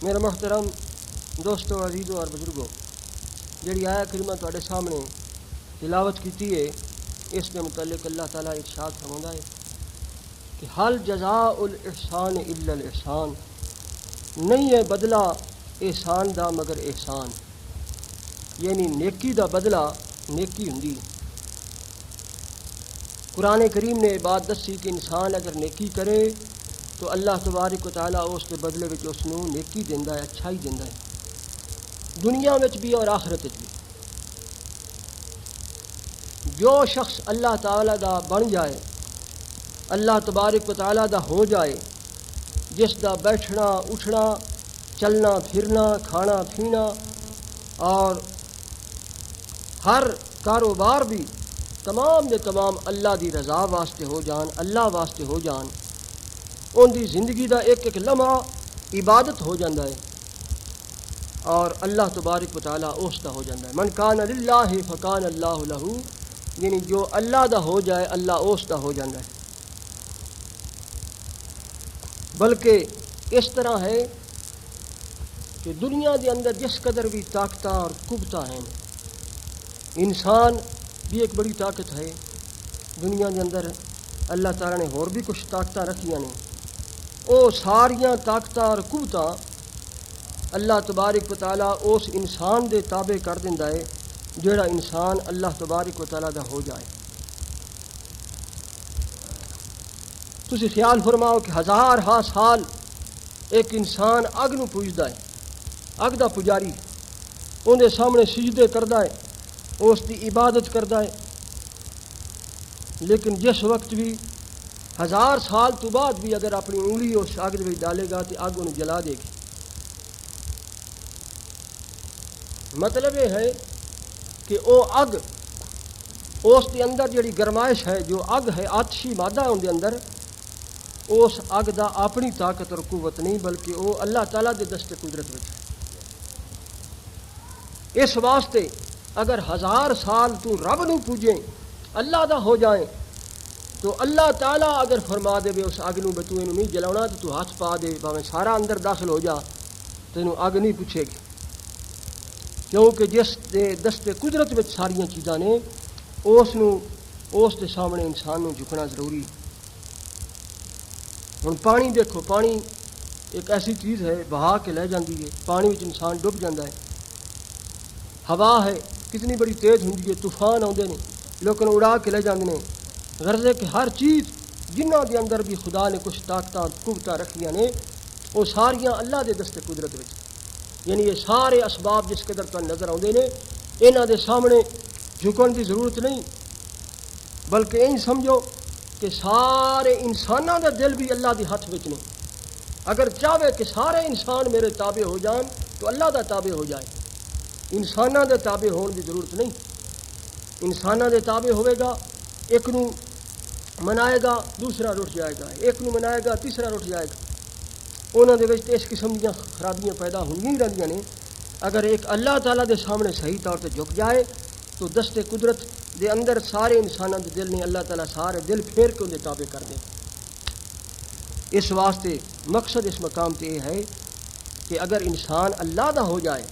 میرے محترم دوستوں، عزیزوں اور بزرگوں، جڑی آیا کریمہ تواڈے سامنے تلاوت کیتی ہے، اس کے متعلق اللہ تعالیٰ ارشاد فرماتا ہے کہ حل جزاء الاحسان الا الاحسان، نہیں ہے بدلہ احسان دا مگر احسان، یعنی نیکی دا بدلہ نیکی ہوندی۔ قرآن کریم نے بات دسی کہ انسان اگر نیکی کرے تو اللہ تبارک و تعالیٰ اس کے بدلے وچ اس نوں نیکی دیندا ہے، اچھائی دیندا ہے، دنیا وچ بھی اور آخرت وچ بھی۔ جو شخص اللہ تعالیٰ دا بن جائے، اللہ تبارک و تعالیٰ دا ہو جائے، جس دا بیٹھنا اٹھنا چلنا پھرنا کھانا پینا اور ہر کاروبار بھی تمام دے تمام اللہ دی رضا واسطے ہو جان، اللہ واسطے ہو جان، ان دی زندگی دا ایک ایک لمحہ عبادت ہو جاندہ ہے اور اللہ تبارک و تعالیٰ اس دا ہو جاندہ ہے۔ من کان للہ فکان اللہ لہو، یعنی جو اللہ دا ہو جائے اللہ اس دا ہو جاندہ ہے۔ بلکہ اس طرح ہے کہ دنیا دے اندر جس قدر بھی طاقتاں اور قوتاں ہیں، انسان بھی ایک بڑی طاقت ہے دنیا دے اندر، اللہ تعالیٰ نے اور بھی کچھ طاقتاں رکھیاں نے، وہ ساریاں طاقتاں اور قوتاں اللہ تبارک و تعالیٰ اس انسان دے تابع کر دیندا ہے جڑا انسان اللہ تبارک و تعالیٰ دا ہو جائے۔ تسی خیال فرماؤ کہ ہزار ہا سال ایک انسان اگ نو پوجدا ہے، اگ دا پجاری، ان دے سامنے سجدے کردا ہے، اس دی عبادت کردا ہے، لیکن جس وقت بھی ہزار سال تو بعد بھی اگر اپنی انگلی اس اگ دے ڈالے گا تو اگ انہوں جلا دے گی۔ مطلب یہ ہے کہ وہ اگ اس دے اندر جڑی گرمائش ہے، جو اگ ہے آتشی مادہ ان دے اندر، اس اگ دا اپنی طاقت اور قوت نہیں بلکہ وہ اللہ تعالیٰ دے دست قدرت وچ ہے۔ اس واسطے اگر ہزار سال تو رب نو پوجیں، اللہ دا ہو جائیں، تو اللہ تعالیٰ اگر فرما دے اس اگ نو بتو اینو نہیں جلاونا تو ہاتھ پا دے، باویں سارا اندر داخل ہو جا، تینوں اگ نہیں پوچھے گی، کیونکہ جس دے دست قدرت وچ ساریاں چیزاں نے اس دے سامنے انسان نو جھکنا ضروری۔ ہن پانی دیکھو، پانی ایک ایسی چیز ہے بہا کے لے جاندی ہے، پانی وچ انسان ڈب جاندا ہے۔ ہوا ہے کتنی بڑی تیز ہوندی ہے، طوفان آندے نے لیکن اڑا کے لے جاندے نے۔ غرض ہے کہ ہر چیز جنہاں دے اندر بھی خدا نے کچھ طاقتاں قوتاں رکھیاں نے، وہ ساریاں اللہ دے دست قدرت وچ، یعنی یہ سارے اسباب جس قدر تو نظر آندے نے، انہاں دے سامنے جھکن دی ضرورت نہیں، بلکہ این سمجھو کہ سارے انساناں دا دل بھی اللہ دے ہاتھ وچ نے۔ اگر چاہے کہ سارے انسان میرے تابع ہو جان تو اللہ دا تابع ہو جائے، انساناں دے تابع ہون دی ضرورت نہیں۔ انساناں دے تابع ہوئے گا، ایک نو منائے گا دوسرا رٹ جائے گا، ایک نو منائے گا تیسرا رٹ جائے گا، انہاں دے وچ اس قسم دیاں خرابیاں پیدا ہوندی رہندیاں نے۔ اگر ایک اللہ تعالیٰ دے سامنے صحیح طور تے جھک جائے تو دست قدرت دے اندر سارے انساناں دے دل نے اللہ تعالیٰ سارے دل پھیر کے ان دے تابع کر دے۔ اس واسطے مقصد اس مقام تے یہ ہے کہ اگر انسان اللہ دا ہو جائے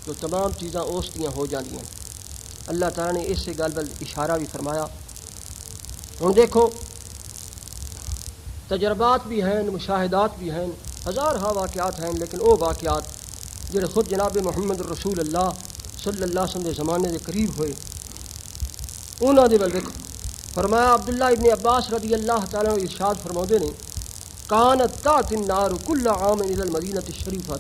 تو تمام چیزاں اس دیاں ہو جاندیاں۔ اللہ تعالیٰ نے اس سے گل بل اشارہ بھی فرمایا۔ ہن دیکھو تجربات بھی ہیں، مشاہدات بھی ہیں، ہزار ہا واقعات ہیں، لیکن وہ واقعات جڑے خود جناب محمد رسول اللہ صلی اللہ علیہ وسلم دے زمانے دے قریب ہوئے، انہاں دے ول دیکھو۔ فرمایا عبداللہ ابن عباس رضی اللہ تعالیٰ عنہ ارشاد فرماؤندے نے، کانت تأتی النار کل عام الی المدینہ الشریفہ،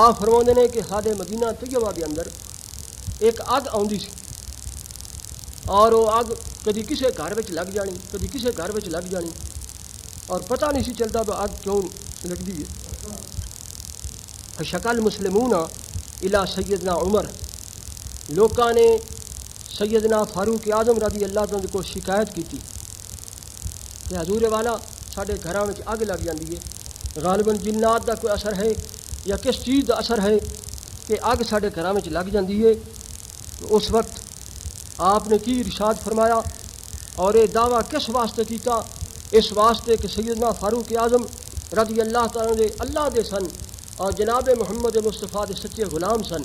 آپ فرماؤندے نے کہ ساڈے مدینہ طیبہ دے اندر ایک اگ آندی سی، اور وہ اگ کدی کسے گھر وچ لگ جانی، کدی کسے گھر وچ لگ جانی، اور پتہ نہیں سی چلتا کہ اگ کیوں لگدی ہے۔ فشکل مسلمون الی سیدنا عمر، لوکاں نے سیدنا فاروق اعظم رضی اللہ عنہ کو شکایت کی کہ حضور والا ساڈے گھراں وچ اگ لگ جاندی ہے، غالباً جنات دا کوئی اثر ہے یا کس چیز دا اثر ہے کہ اگ ساڈے گھراں وچ لگ جاندی ہے۔ تو اس وقت آپ نے کی ارشاد فرمایا، اور یہ دعویٰ کس واسطے کیتا؟ اس واسطے کہ سیدنا فاروق اعظم رضی اللہ تعالیٰ دے اللہ دے سن اور جناب محمد مصطفیٰ دے سچے غلام سن.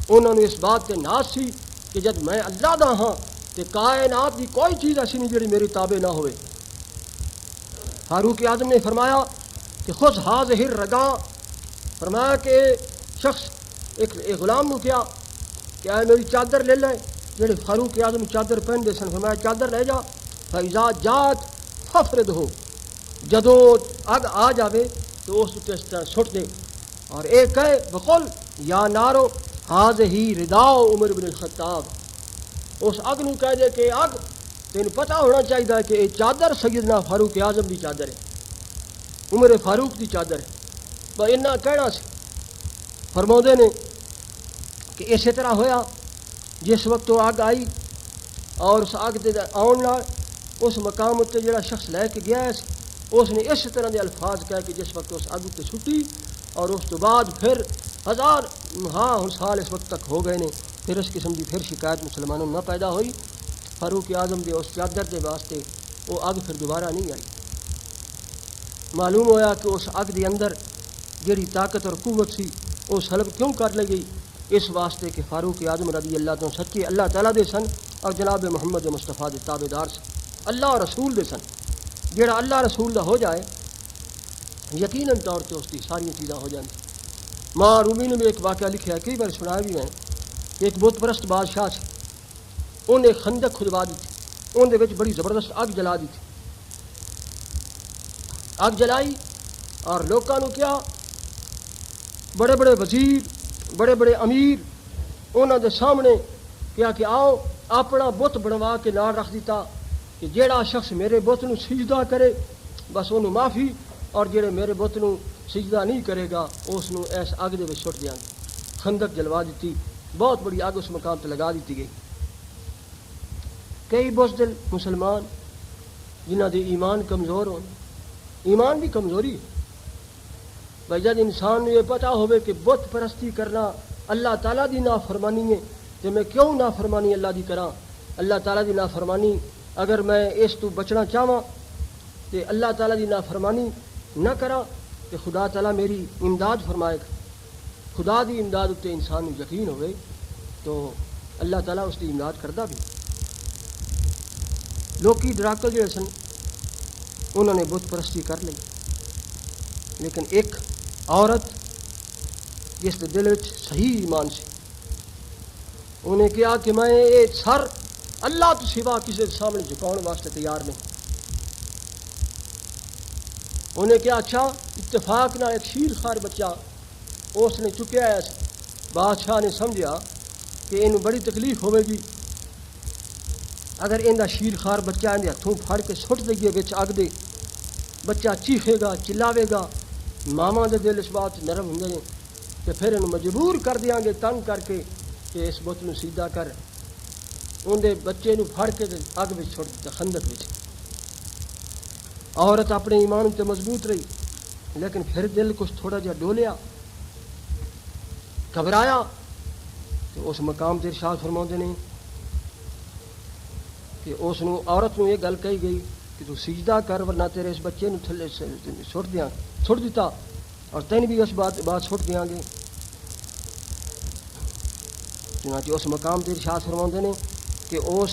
انہوں نے اس بات تے ناز سی کہ جب میں اللہ دا ہاں تے کائنات دی کوئی چیز ایسی نہیں جڑی میری تابع نہ ہوئے. فاروق اعظم نے فرمایا کہ خود ہاذہ الرگا، فرمایا کہ شخص ایک غلام نو کیا کہ اے میری چادر لے لے. جڑے فاروق اعظم چادر پہنتے سن فرمایا چادر لے جا. فاذا جات ففرد ہو، جدو اگ آ جاوے تو اس تے اس طرح سٹ دے. اور ایک کہے بقول یا نارو ہاذہ رداء عمر بن الخطاب، اس اگ نو کہہ دے کہ اگ تینوں پتہ ہونا چاہیے کہ یہ چادر سیدنا فاروق اعظم دی چادر ہے، عمر فاروق دی چادر ہے. بس اتنا کہنا سی. فرماؤندے نے کہ اسی طرح ہویا جس وقت وہ اگ آئی اور اس اگ دے آن نال اس مقام اتنے جڑا شخص لے کے گیا اس نے اس طرح دے الفاظ کہہ کہ جس وقت اس اگ اتنے چھٹی اور اس تو بعد پھر ہزار سال اس وقت تک ہو گئے نے، پھر اس قسم کی پھر شکایت مسلمانوں نہ پیدا ہوئی. فاروق اعظم دے اس چادر کے واسطے وہ اگ پھر دوبارہ نہیں آئی. معلوم ہویا کہ اس اگ دے اندر جڑی طاقت اور قوت سی وہ سلب کیوں کر لی گئی؟ اس واسطے کہ فاروق اعظم رضی اللہ تو سچے اللہ تعالیٰ دے سن اور جناب محمد مصطفیٰ دے تابع دار سن، اللہ اور رسول دے سن. جڑا اللہ رسول دا ہو جائے یقیناً طور تے اس کی ساری چیزاں ہو جائیں. ماں رومی نے بھی ایک واقعہ لکھا ہے، کئی بار سنایا بھی میں. ایک بت پرست بادشاہ سے انہیں خندق کھدوا دی تھی، ان دے وچ بڑی زبردست اگ جلا دی تھی. اگ جلائی اور لوگوں نے کیا بڑے بڑے وزیر بڑے بڑے امیر انہوں دے سامنے کیا کہ آؤ اپنا بت بنوا کے نال رکھ دیتا کہ جیڑا شخص میرے بت نو سجدہ کرے بس انہوں معافی، اور جڑے میرے بت نو سجدہ نہیں کرے گا اس نو ایس اگ دے وچ سٹ دیاں گے. خندق جلوا دیتی، بہت بڑی اگ اس مقام تے لگا دیتی گئی. کئی بزدل مسلمان جنہ دے ایمان کمزور ہون، ایمان بھی کمزوری ہے. بھائی جب انسان نے یہ پتہ ہوئے کہ بت پرستی کرنا اللہ تعالیٰ دی نافرمانی ہے تو میں کیوں نافرمانی اللہ دی کراں؟ اللہ تعالیٰ دی نافرمانی اگر میں اس تو بچنا چاہواں تو اللہ تعالیٰ دی نافرمانی نہ کراں کہ خدا تعالیٰ میری امداد فرمائے گا. خدا دی امداد اتنے انسان کو یقین ہوئے تو اللہ تعالیٰ اس کی امداد کرتا بھی. لوکی ڈراکل جڑے سن انہوں نے بت پرستی کر لی، لیکن ایک عورت جس کے دل وچ صحیح ایمان سی انہیں کہا کہ میں یہ سر اللہ تو سوا کسی کے سامنے جھکاؤن واسطے تیار نہیں. انہیں کہا اچھا اتفاق نہ ایک شیر خار بچہ اس نے چکیا ہے. بادشاہ نے سمجھا کہ انہوں بڑی تکلیف ہوئے گی اگر اندہ شیر خار بچہ اندے ہاتھوں پھڑ کے سٹ دئیے وچ اگ دے، بچہ چیخے گا چلاوے گا، ماما دے دل اس بات نرم ہوندے ہیں کہ پھر انہوں مجبور کر دیاں گے تنگ کر کے کہ اس بت نو سیدھا کر. اندے بچے نو پھڑ کے اگ وچ چھوڑ دیتا خندق وچ. عورت اپنے ایمان تے مضبوط رہی لیکن پھر دل کچھ تھوڑا جہا ڈولیا، گھبرایا تو اس مقام تے ارشاد فرماؤندے نے کہ اس نو عورت نو یہ گل کہی گئی کہ تو سجدہ کر ورنہ تیرے اس بچے نو تھلے چھوڑ دیتا اور تین بھی اس بات چھوڑ دیاں گے. چنانچہ اس مقام تے ارشاد فرماؤندے نے کہ اس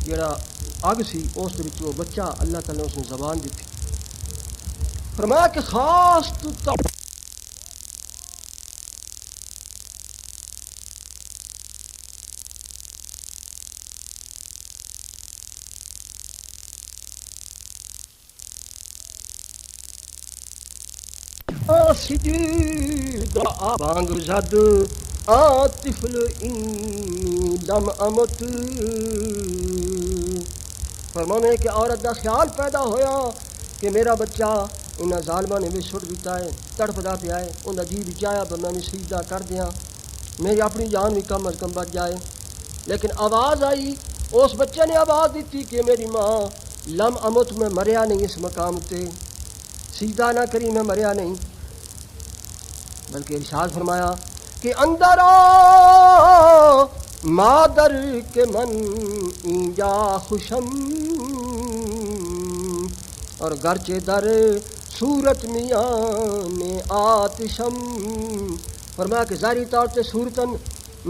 جڑا اگ سی اس دے وچ وہ بچہ اللہ تعالیٰ نے اس نے زبان دیتی. فرمایا کہ خاص تو سجدہ بانگ زد طفل انی لم امت. فرمانے کہ عورت دا خیال پیدا ہویا کہ میرا بچہ انہاں ظالماں نے بھی سٹ دیتا ہے، تڑپدا پیا ہے، انہاں جی بھی چاہیا پر میں سجدہ کر دیاں، میری اپنی جان بھی کم از کم بچ جائے. لیکن آواز آئی، اس بچے نے آواز دیتی کہ میری ماں لم امت میں مریا نہیں، اس مقام تے سجدہ نہ کری میں مریا نہیں، بلکہ ارشاد فرمایا کہ اندر آ مادر کے من اینجا خوشم، اور گرچہ در صورت میاں میں آتشم، فرمایا کہ ظاہری طور سے صورتاً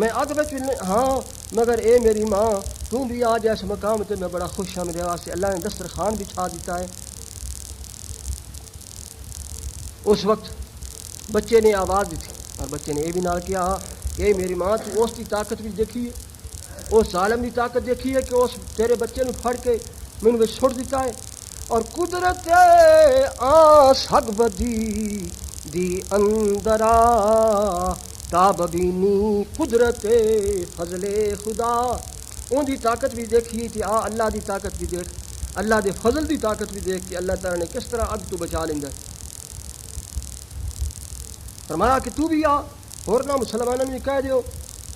میں اگ بچ ہاں، مگر اے میری ماں تو بھی آ جا اس مقام تے میں بڑا خوش ہوں، میرے واسطے اللہ نے دسترخوان بچھا دیتا ہے۔ اس وقت بچے نے آواز دی تھی اور بچے نے یہ بھی نہ کیا کہ میری ماں تو اس کی طاقت بھی دیکھی ہے، اس ظالم کی طاقت دیکھی ہے کہ اس تیرے بچے نے پھڑ کے مینوں وچ سٹ دیتا ہے، اور قدرت آ سگ بدی دی اندرا تاب بینی قدرت فضل خدا، ان دی طاقت بھی دیکھی کہ آ اللہ دی طاقت بھی دیکھ، اللہ دے فضل دی طاقت بھی دیکھ کہ اللہ تعالیٰ نے کس طرح اگ تو بچا لیندا ہے۔ فرمایا کہ تو بھی آ، اور نہ مسلمانوں نے کہہ دیو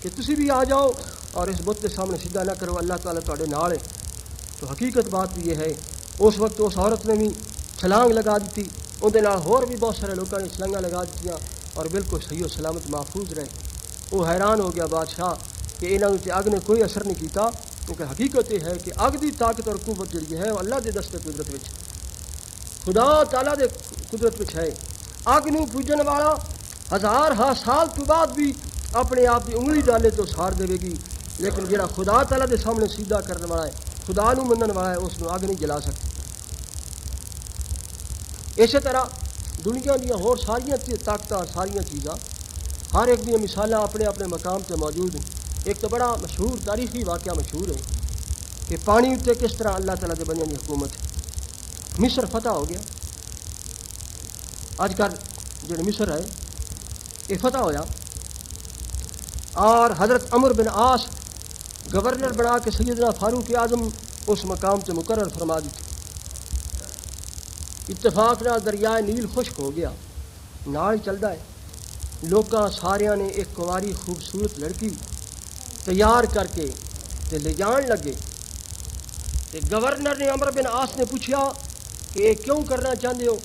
کہ تسی بھی آ جاؤ اور اس بت کے سامنے سجدہ نہ کرو، اللہ تعالیٰ تواڈے نال ہے۔ تو حقیقت بات بھی یہ ہے، اس وقت اس عورت نے بھی چھلانگ لگا دیتی، اندر نال ہور بھی بہت سارے لوگوں نے چھلانگاں لگا دیتیاں اور بالکل صحیح و سلامت محفوظ رہے۔ وہ حیران ہو گیا بادشاہ کہ انہوں تے اگ نے کوئی اثر نہیں کیتا، کیونکہ حقیقت یہ ہے کہ اگ دی طاقت اور قوت جڑی ہے وہ اللہ دے دست قدرت وچ، خدا تعالیٰ دے قدرت وچ ہے۔ اگ نو پوجن والا ہزار سال تو بعد بھی اپنے آپ کی انگلی ڈالے تو سار دے گی، لیکن جڑا خدا تعالیٰ دے سامنے سیدھا کرنے والا ہے، خدا نو منن والا ہے، اس نو اگ نہیں جلا سکتی۔ اسی طرح دنیا دیا ہور ساریاں طاقت ساریاں چیزاں ہر ایک دیا مثالاں اپنے اپنے مقام تے موجود ہیں۔ ایک تو بڑا مشہور تاریخی واقعہ مشہور ہے کہ پانی اتنے کس طرح اللہ تعالیٰ دے بندیاں دی حکومت ہے۔ مصر فتح ہو گیا، اج کل جو مصر ہے یہ فتح ہویا، اور حضرت عمر بن عاص گورنر بنا کے سیدنا فاروق اعظم اس مقام سے مقرر فرما دی تھی۔ اتفاق نہ دریائے نیل خشک ہو گیا، نال چلتا ہے، لوکاں ساریاں نے ایک کنواری خوبصورت لڑکی تیار کر کے تے لے جان لگے، تے گورنر نے عمر بن عاص نے پوچھا کہ یہ کیوں کرنا چاہتے ہو؟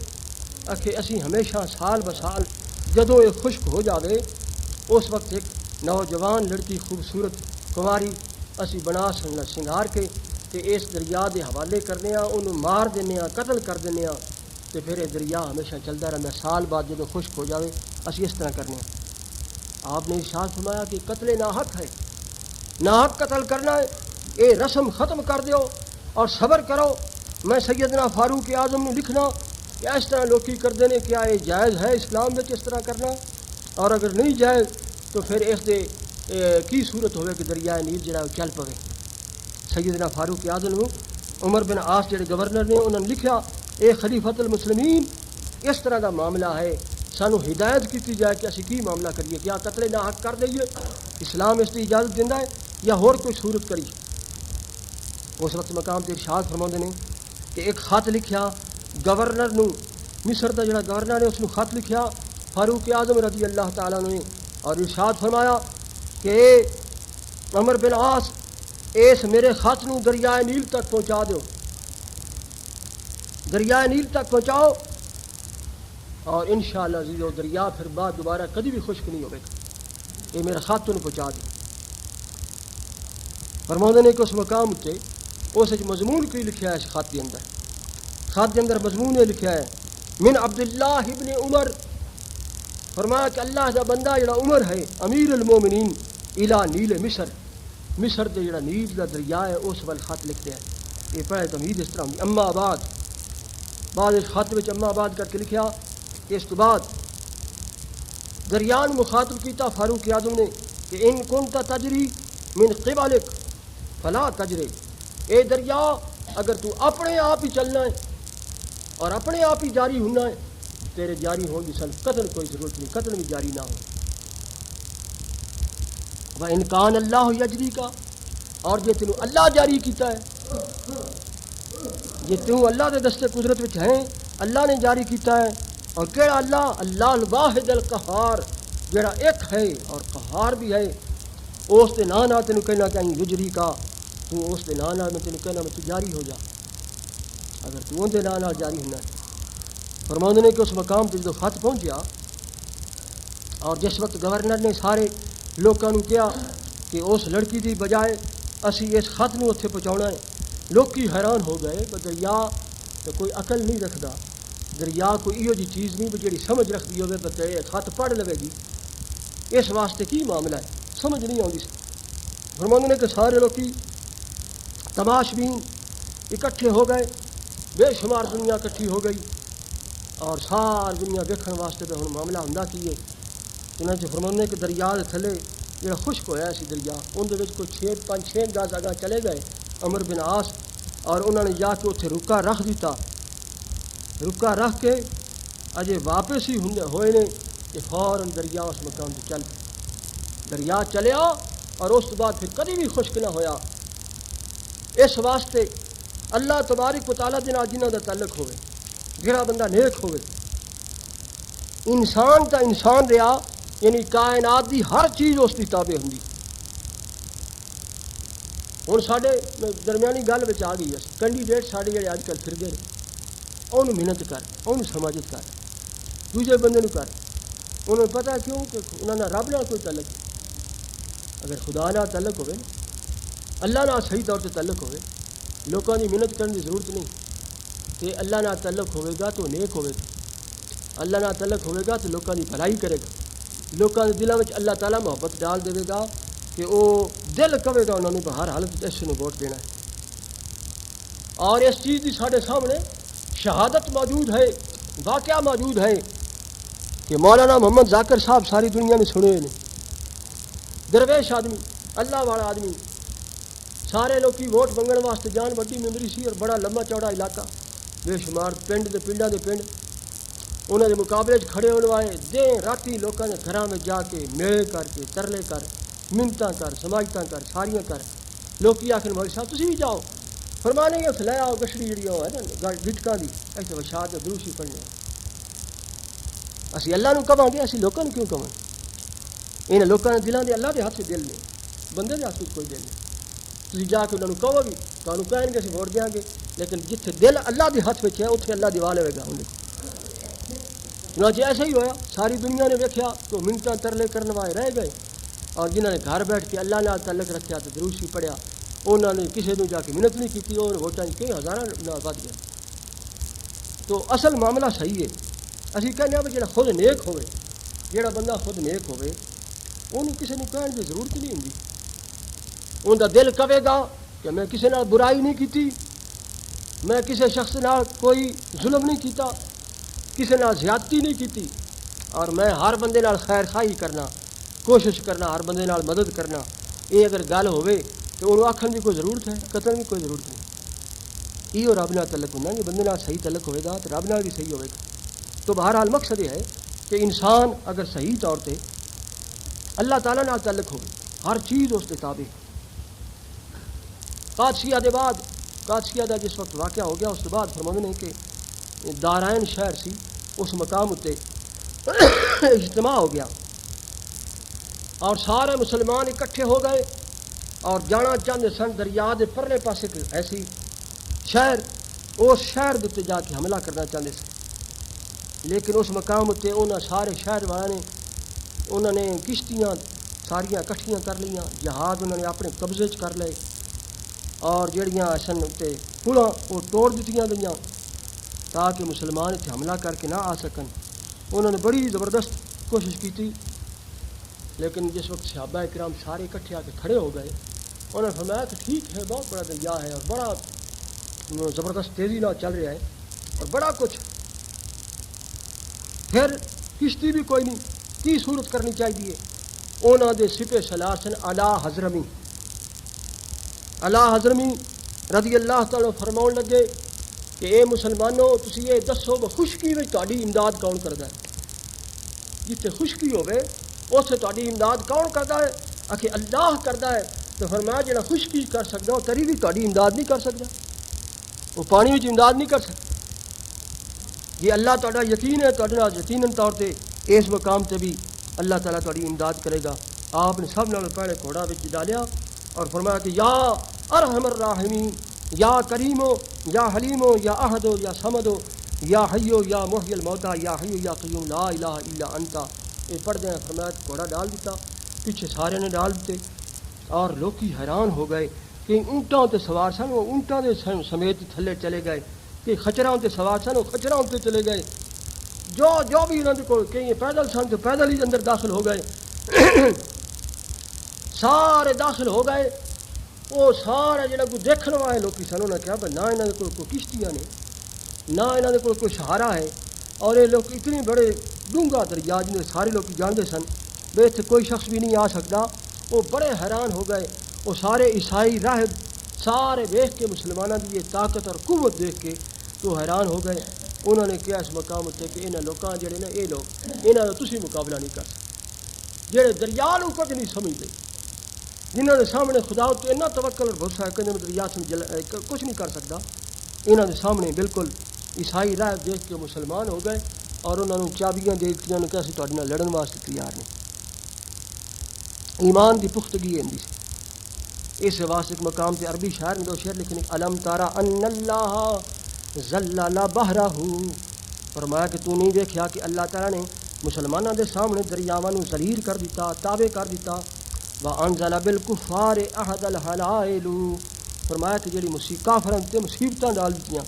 کہ اسی ہمیشہ سال بسال جدوں یہ خشک ہو جاوے اس وقت ایک نوجوان لڑکی خوبصورت کنواری اسی بنا سنگار کے تے اس دریا دے حوالے کرنے ہاں، انہوں مار دینے ہاں، قتل کر دینے ہاں، تے پھر یہ دریا ہمیشہ چلتا رہتا، سال بعد جدوں خشک ہو جاوے اسی اس طرح کرنے ہاں۔ آپ نے ارشاد فرمایا کہ قتل ناحق ہے، ناحق قتل کرنا ہے، یہ رسم ختم کر دیو اور صبر کرو۔ میں سیدنا فاروق اعظم نے لکھنا کہ اس طرح لوکی کرتے ہیں، کیا یہ جائز ہے اسلام میں اس طرح کرنا؟ اور اگر نہیں جائز تو پھر اس دے کی صورت ہوئے کہ دریائے نیل جڑا چل پوے۔ سیدنا فاروق اعظم عمر بن عاص جڑے گورنر نے انہوں نے لکھا، اے خلیفۃ المسلمین اس طرح دا معاملہ ہے، سانو ہدایت کی جائے کہ اسی کی معاملہ کریے، کیا قتل ناحق کر دئیے؟ اسلام اس کی اجازت دینا ہے یا ہور کوئی صورت کری؟ اس وقت مقام تے ارشاد فرماتے ہیں کہ ایک خط لکھیا گورنر نو، مصر دا جڑا گورنر ہے اس نو خط لکھیا فاروق اعظم رضی اللہ تعالیٰ نے، اور ارشاد فرمایا کہ عمر بن عاص اس میرے خط نو دریائے نیل تک پہنچا دیو، دریائے نیل تک پہنچاؤ، اور انشاءاللہ عزیز و دریا پھر بعد دوبارہ کبھی بھی خشک نہیں ہوگا، یہ میرا خط انہوں پہنچا دیا۔ فرماتے ہیں کہ اس مقام تے اس مضمون کی لکھا ہے، اس خط کے اندر، خط کے اندر مضمون یہ لکھا ہے من عبداللہ ابن عمر، فرمایا کہ اللہ کا بندہ جڑا عمر ہے امیر المومنین الہ نیل مصر، مصر دے جڑا نیل دا دریا ہے اس وال خط لکھتے ہیں۔ یہ پہلے تمہید اس طرح ہوئی، اما آباد، بعد اس خط میں اما آباد کر کے لکھیا کہ اس تو بعد دریان مخاطب کیتا فاروق اعظم نے کہ ان کنت تجری من قبلک فلا تجری، اے دریا اگر تو اپنے آپ ہی چلنا ہے اور اپنے آپ ہی جاری ہونا ہے، تیرے جاری ہوں گی سن قتل کوئی ضرورت نہیں، قتل بھی جاری نہ ہو۔ وَإِنْ كَانَ اللَّهُ يَجْرِيكَ، اور جے تینوں اللہ جاری کیتا ہے، جے تینوں اللہ دے دستے قدرت وچ ہیں، اللہ نے جاری کیتا ہے، اور کیڑا اللہ؟ اللہ الواحد القہار، جڑا ایک ہے اور قہار بھی ہے، اس دے نا تینوں کہنا کہ یجری کا، تو اس دے نا میں تینوں کہنا میں تو جاری ہو جا، اگر تو ان دے نا جاری ہونا ہے۔ فرماندے نے کہ اس مقام تے جدوں خط پہنچیا، اور جس وقت گورنر نے سارے لوگوں کہا کہ اس لڑکی دی بجائے اسی اس خط نو اتنے پہنچاؤنا ہے، لوگ حیران ہو گئے، دریا تو کوئی عقل نہیں رکھتا، دریا کوئی ایو جی چیز نہیں جی سمجھ رکھ دی ہوئے بتے خط پڑھ لوے گی. اس واسطے کی معاملہ ہے سمجھ نہیں آتی. فرماندے نے کہ سارے لوکی تماش بین اکٹھے ہو گئے, بے شمار دنیا اکٹھی ہو گئی اور ساری دنیا دیکھنے واسطے تو ہوں معاملہ ہوں کی. چنانچہ فرماندے کہ دریا دے تھلے جڑا خشک ہویا سی دریا اندر کوئی 5-6 گز اگاں چلے گئے عمر بن عاص, اور انہوں نے جا کے اتنے رکا رکھ دیتا. رکا رکھ کے اجے واپس ہی ہوئے نے کہ فوراً دریا اس مقام سے چل دریا چلیا اور اس کے بعد پھر کبھی بھی خشک نہ ہویا. اس واسطے اللہ تبارک و تعالیٰ دے نال جنہاں دا تعلق ہوئے, جڑا بندہ نیک ہوئے, انسان تا انسان رہا یعنی کائنات دی ہر چیز اس کی تابع ہوں. ہوں سارے درمیانی گل بچ آ گئی ہے کینڈیڈیٹ سارے جڑے اج کل پھرتے ہیں انہوں محنت کر, انہوں سماجت کر, دوسرے بندے کر. انہوں نے پتا کیوں کہ انہوں نے رب نال کوئی تعلق نہیں. اگر خدا نال تعلق ہوئے اللہ نال صحیح طور سے تعلق ہوئے, لوگوں کی محنت کرنے کی ضرورت نہیں. کہ اللہ نال تعلق ہوئے گا تو نیک ہوئے گا, اللہ نال تعلق ہوئے گا تو لوگوں کی بھلائی کرے گا, لوگوں کے دلوں میں اللہ تعالیٰ محبت ڈال دے گا کہ وہ دل کہے گا انہوں نے ہر حالت اس نے ووٹ دینا ہے. اور اس چیز کی سارے سامنے شہادت موجود ہے, واقعہ موجود ہے کہ مولانا محمد ذاکر صاحب ساری دنیا میں سنے ہوئے, درویش آدمی, اللہ والا آدمی, سارے لوگ ووٹ منگن واسطے جان بڑی ممبری سی اور بڑا لمبا چوڑا علاقہ, بے شمار پنڈ دے پنڈاں دے پنڈ انہوں نے مقابلے کھڑے ہونے والے دیں راتی لوگوں نے گھراں میں جا کے میلے کر کے ترلے کر منتاں کر سماجتاں کر ساریاں کر. لوگ آخر مولوی صاحب تسی بھی جاؤ, فرمانے گے اتنے لے آؤ گشڑی جڑی ہے نا گٹکاں دی ایسے وشاد دروشی پڑھنے. اسی اللہ نو کہاں گے, اسی لوگوں نے کیوں کہاں؟ انہیں لوگوں نے دلوں دے اللہ دے ہاتھ سے دل نے, بندے دے ہاتھ میں کوئی دل نہیں. تسی جا کے انہوں نے کہو گی تمہیں کہیں گے اسی ووٹ دیاں گے, لیکن جتنے دل اللہ دے ہاتھ میں ہے اتنے اللہ دیوا لے گا انہیں. چنانچہ ایسا ہی ہویا, ساری دنیا نے دیکھا تو منتاں ترلے کرنے والے رہ گئے, اور جنہوں نے گھر بیٹھ کے اللہ نال تعلق رکھا تو دروشی پڑھیا انہوں نے کسی نے جا کے محنت نہیں کی, اور ووٹاں کئی ہزاراں نال ود گیا. تو اصل معاملہ صحیح ہے. اسی کہنے ہیں جڑا خود نیک ہوئے, جڑا بندہ خود نیک ہوئے انہوں کسی نے کہنے کی ضرورت نہیں ہوندی. ان کا دل کہے گا کہ میں کسی نال برائی نہیں کیتی, میں کسی شخص نال کوئی ظلم نہیں کیتا, کسی نال زیادتی نہیں کیتی, اور میں ہر بندے نال خیر خواہی کرنا, کوشش کرنا, ہر بندے نال مدد کرنا. یہ اگر گل ہوئے تو انہوں آکھن کی کوئی ضرورت ہے, قتل کی کوئی ضرورت نہیں. یہ رب نال تعلق ہونا, کہ بندے نال صحیح تعلق ہوئے گا تو رب نال بھی صحیح ہوئے گا. تو بہرحال مقصد یہ ہے کہ انسان اگر صحیح طور پہ اللہ تعالیٰ نال تعلق ہوئے, ہر چیز اس کے تابع. قادسیہ دے بعد, قادسیہ دا جس وقت واقعہ ہو گیا اس کے بعد فرماندے نے کہ دارائن شہر سی, اس مقام اتنے اجتماع ہو گیا اور سارے مسلمان اکٹھے ہو گئے اور جانا چاہتے سن دریا دے پرلے پاسے ایسی شہر, اس شہر دے تے جا کے حملہ کرنا چاہتے سن. لیکن اس مقام اتنے انہوں سارے شہر والے نے انہوں نے کشتیاں ساریاں کٹھیاں کر لیاں, جہاز انہوں نے اپنے قبضے چ کر لے, اور جڑیاں سن اتنے پلاں وہ توڑ دیتیاں گئیاں تاکہ مسلمان اتنے حملہ کر کے نہ آ سکن. انہوں نے بڑی زبردست کوشش کی تھی, لیکن جس وقت صحابہ کرام سارے اکٹھے آ کے کھڑے ہو گئے انہوں نے فرمایا کہ ٹھیک ہے بہت بڑا دریا ہے اور بڑا زبردست تیزی نہ چل رہا ہے اور بڑا کچھ, پھر کشتی بھی کوئی نہیں, کی صورت کرنی چاہیے. انہوں دے سپہ سالار سن اعلیٰ حضرمی, اعلیٰ حضرمی رضی اللہ تعالیٰ فرماؤن لگے کہ اے مسلمانوں تسی یہ دسو خشکی میں تہاڈی امداد کون کردا ہے؟ جتنے خشکی ہوئے اسے تہاڈی امداد کون کردا ہے؟ آکھے اللہ کردا ہے. تو فرمایا جڑا خشکی کر سکدا وہ تری بھی تہاڈی امداد نہیں کر سکدا, وہ پانی وچ امداد نہیں کر سکتا. یہ اللہ تعالیٰ یقین ہے تہاڈے نال یقیناً طور تے اس مقام تے بھی اللہ تعالیٰ تہاڈی امداد کرے گا. آپ نے سب نال پہلے گھوڑا وچ ڈالیا اور فرمایا کہ یا ارحم الراحمین, یا کریمو, یا حلیمو, یا احدو, یا سمدو, یا حیو, یا محی الموتا, یا حیو, یا قیوم لا الہ الا انتا. یہ پڑھ دیں فرمایا گھوڑا ڈال دیتا, پیچھے سارے نے ڈال دیتے اور لوگ حیران ہو گئے کہ اونٹاں تے سوار سن, وہ اونٹاں دے سمیت تھلے چلے گئے کہ خچراں تے سوار سن وہ خچراں تے چلے گئے، جو بھی انہوں کو کئی پیدل سن تو پیدل ہی اندر داخل ہو گئے سارے داخل ہو گئے. وہ سارا جڑا کوئی دیکھنے والے لوگ سن انہوں نے کہا بھائی نہ یہاں کے کوئی کشتیاں نے نہ یہاں کے کوئی سہارا ہے، اور یہ لوگ اتنی بڑے ڈونگا دریا جنہیں سارے لوگ جانتے سن بے اتنے کوئی شخص بھی نہیں آ سکتا. وہ بڑے حیران ہو گئے. وہ سارے عیسائی راہب سارے دیکھ کے مسلمانوں کی یہ طاقت اور قوت دیکھ کے تو حیران ہو گئے. انہوں نے کیا اس مقام اتنے کہ انہوں لوگوں جڑے نا یہ لوگ یہاں کا تسی مقابلہ نہیں کر سکتے، جڑے دریا کو کچھ نہیں سمجھتے، جنہوں نے سامنے خدا تو اتنا توکل اور بھروسہ ہے کہ دریا سے کچھ نہیں کر سکتا، انہوں نے سامنے بالکل عیسائی راہ دیکھ کے مسلمان ہو گئے اور انہوں نے چابیاں دے دیا کہ اسی تہاڈے نال لڑن واسطے تیار نہیں. ایمان کی پختگی اندی سی. اس واسطے ایک مقام سے عربی شاعر نے دو شعر لکھنے الم تارا ان اللہ ذلل بحرہ، فرمایا کہ تو نہیں دیکھیا کہ اللہ تعالیٰ نے مسلمانوں دے سامنے دریاواں نو ذلیل کر دیتا، تابع کر دیتا. وانزل بالکفار احد الحلائل، فرمایا کہ جڑی کافراں تے مصیبتاں ڈال دتیاں.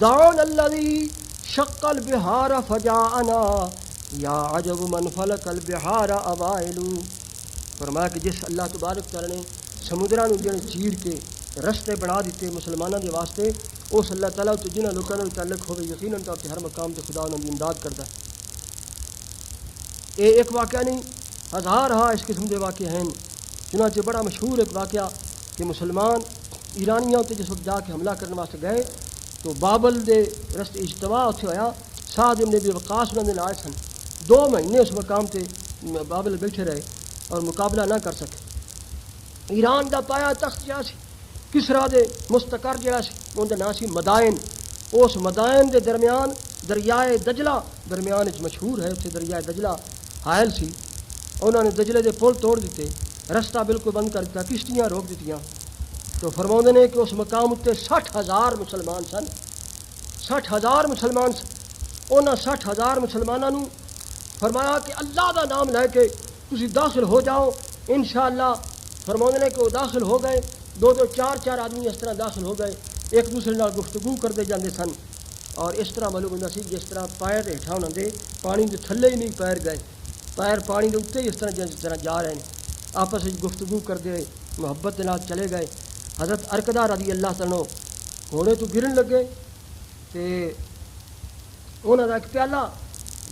دعون الذی شق البحار فجاءنا یا عجب من فلک البحار اوائل، فرمایا کہ جس اللہ تبارک تعالیٰ نے سمندراں نو جڑے چیر کے رستے بنا دیتے مسلمانوں کے واسطے، اس اللہ تعالیٰ تو جنہاں لوگوں کا تعلق ہوئے یقیناً طور پہ ہر مقام تے خدا انہوں کی امداد کرتا ہے. یہ ایک واقعہ نہیں، ہزار ہاں اس قسم کے واقعے ہیں. چنانچہ بڑا مشہور ایک واقعہ کہ مسلمان ایرانیوں تے جس وقت جا کے حملہ کرنے واسطے گئے تو بابل دے رستے اجتماع اتنے ہویا. سعد بن ابی وقاص انہوں نے لائے سن، 2 مہینے اس مقام تے بابل بیٹھے رہے اور مقابلہ نہ کر سکے. ایران دا پایا تخت جا سی کسرا دے مستقر جڑا سی ان دا نام سی مدائن. اس مدائن دے درمیان دریائے دجلہ درمیان وچ مشہور ہے، اتنے دریائے دجلہ حائل سی. انہوں نے دجلے دے پل توڑ دیتے، رستہ بالکل بند کر دیا، کشتیاں روک دیتیاں. تو فرماؤندے نے کہ اس مقام اتنے 60,000 مسلمان سن، 60,000 مسلمان سن. انہاں 60,000 مسلمانوں فرمایا کہ اللہ دا نام لے کے تسی داخل ہو جاؤ انشاءاللہ. فرماؤندے نے کہ وہ داخل ہو گئے، 2 4 آدمی اس طرح داخل ہو گئے، ایک دوسرے نال گفتگو کرتے جاندے سن. اور اس طرح معلوم ہوتا سی جس طرح پیر ہیٹھا ہونا دے پانی دے تھلے ہی نہیں پیر گئے، پیر پانی دے اتنے ہی اس طرح جا رہے ہیں، آپس میں گفتگو کرتے ہوئے محبت کے نال چلے گئے. حضرت ارکدہ رضی اللہ تعالیٰ ہونے تو گرن لگے تو انہوں کا ایک پیالہ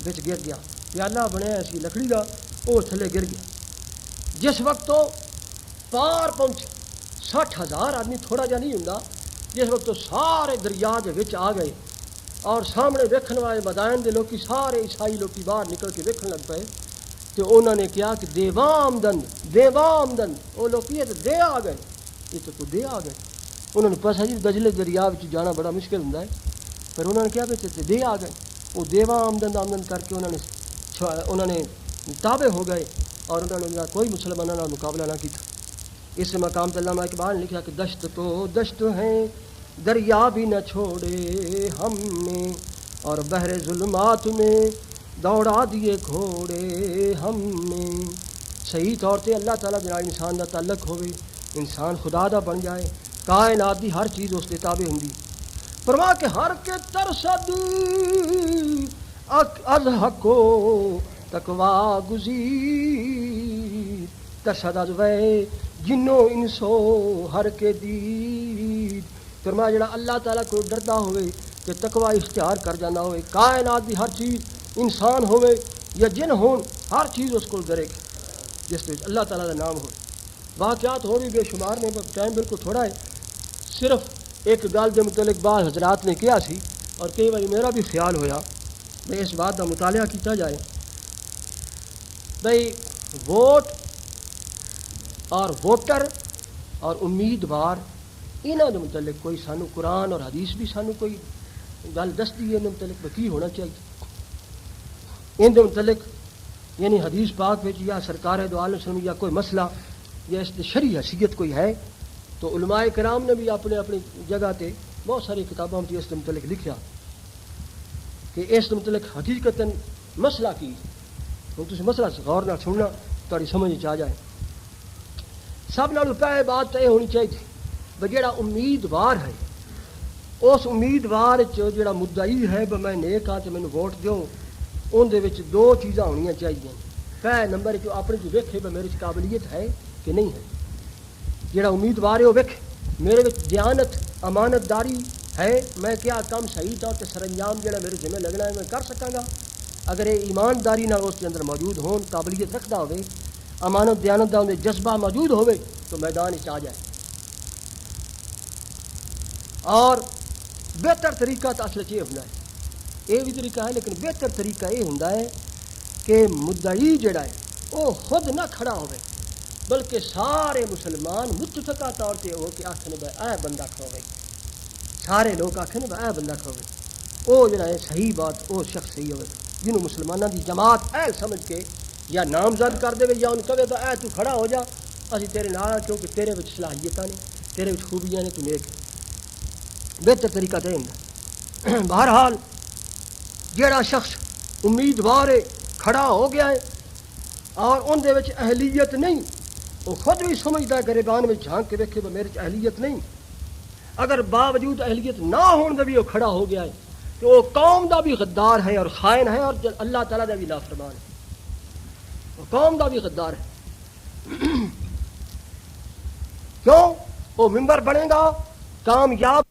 بچ گر گیا، پیالہ بنیا اسی لکڑی کا، وہ تھلے گر گیا. جس وقت تو پار پہنچے 60,000 آدمی تھوڑا جا نہیں ہوں، جس وقت تو سارے دریا کے وچ آ گئے اور سامنے ویکھن والے مدائن دے لوگ سارے عیسائی لوگ باہر نکل کے ویکھن لگ پے. تو انہوں نے کیا کہ دیوام دن وہ لوگ یہ تو دے آ گئے، یہ تو کوئی دے آ گئے. انہوں نے پتا جی دجلے دریا جانا بڑا مشکل ہوں، پر انہوں نے کیا پہ دے آ گئے. وہ دیوا آمدن کر کے انہوں نے تابع ہو گئے اور انہوں نے کوئی مسلمانوں کا مقابلہ نہ کیا. اس مقام پہ علامہ اقبال نے لکھا کہ دشت تو دشت ہیں دریا بھی نہ چھوڑے ہم نے، اور بحر ظلمات میں دوڑا دیے گھوڑے ہم نے. صحیح طور سے اللہ تعالیٰ جناب انسان کا تعلق ہوئے، انسان خدا دا بن جائے، کائنات دی ہر چیز اس کے تابع ہوں. فرما کہ ہر کے ترسد از حق و تقوا گزیر، ترسد از وے جنو انسو ہر کے دید. فرما جڑا اللہ تعالیٰ کو ڈردا ہوئے کہ تقوا اختیار کر جانا ہوئے، کائنات دی ہر چیز انسان ہوئے یا جن ہون ہر چیز اس کو ڈرے گی جس وچ اللہ تعالیٰ کا نام ہوئے. واقعات ہو بھی بے شمار نے، ٹائم بالکل تھوڑا ہے. صرف ایک گل کے متعلق بعض حضرات نے کیا سی اور کئی بار میرا بھی خیال ہویا میں اس بات کا مطالعہ کیتا جائے. بھئی ووٹ اور ووٹر اور امیدوار انہوں کے متعلق کوئی سانو قرآن اور حدیث بھی سانو کوئی گل دستی ہے ان متعلق کی ہونا چاہیے. ان کے متعلق یعنی حدیث پاک میں یا سرکار دو عالم وسلم یا کوئی مسئلہ یا اس کی شرعی حیثیت کوئی ہے تو علماء کرام نے بھی اپنے اپنی جگہ تے بہت ساری کتابوں میں اس کے متعلق لکھا کہ اس کے متعلق حقیقت مسئلہ کی. ہوں تم مسئلہ غور نہ سننا تاری سمجھ آ جائے. سب نال پہلے بات تو یہ ہونی چاہیے بھائی جڑا امیدوار ہے اس امیدوار جڑا مدعی ہے بہ میں نیک ہاں تے مینوں ووٹ دیو ان دے وچ دو چیزاں ہونیاں چاہیے. پہلے نمبر جو اپنے جو ویکھے بہ میرے قابلیت ہے کہ نہیں ہے. جڑا امیدوار ہے وہ ویکھ میرے وچ دیانت امانت داری ہے، میں کیا کام صحیح طور تے سر انجام جڑا میرے ذمہ لگنا ہے میں کر سکاں گا. اگر یہ ایمانداری نال اس کے اندر موجود ہون، قابلیت رکھتا ہوئے، امانت دیانت دا جذبہ موجود ہوئے تو میدان وچ آ جائے. اور بہتر طریقہ تو اصل یہ ہوتا ہے، یہ بھی طریقہ ہے لیکن بہتر طریقہ یہ ہوتا ہے کہ مدعی جڑا ہے وہ خود نہ کھڑا ہوئے بلکہ سارے مسلمان متفقہ طور پہ ہو کے آخر اے بندہ کھوے، سارے لوگ آخر اے بندہ کھوے، وہ جڑا ہے صحیح بات وہ شخص صحیح ہوئے جنہوں مسلمانوں دی جماعت اے سمجھ کے یا نامزد کر دے یا ان کہے تو اے تو کھڑا ہو جا اسی تیرے نال کیونکہ تیرے وچ صلاحیتاں نے تیرے وچ خوبیاں نے تو نیک ہے. بہتر طریقہ تو ہے. بہرحال جیڑا شخص امیدوار کھڑا ہو گیا ہے اور ان دے وچ اہلیت نہیں، وہ خود بھی سمجھتا ہے گریبان میں جھانک کے دیکھے تو میرے اہلیت نہیں، اگر باوجود اہلیت نہ ہونے بھی وہ کھڑا ہو گیا ہے تو وہ قوم دا بھی غدار ہے اور خائن ہے اور اللہ تعالیٰ دا بھی نافرمان ہے، وہ قوم دا بھی غدار ہے. کیوں؟ وہ ممبر بنے گا کامیاب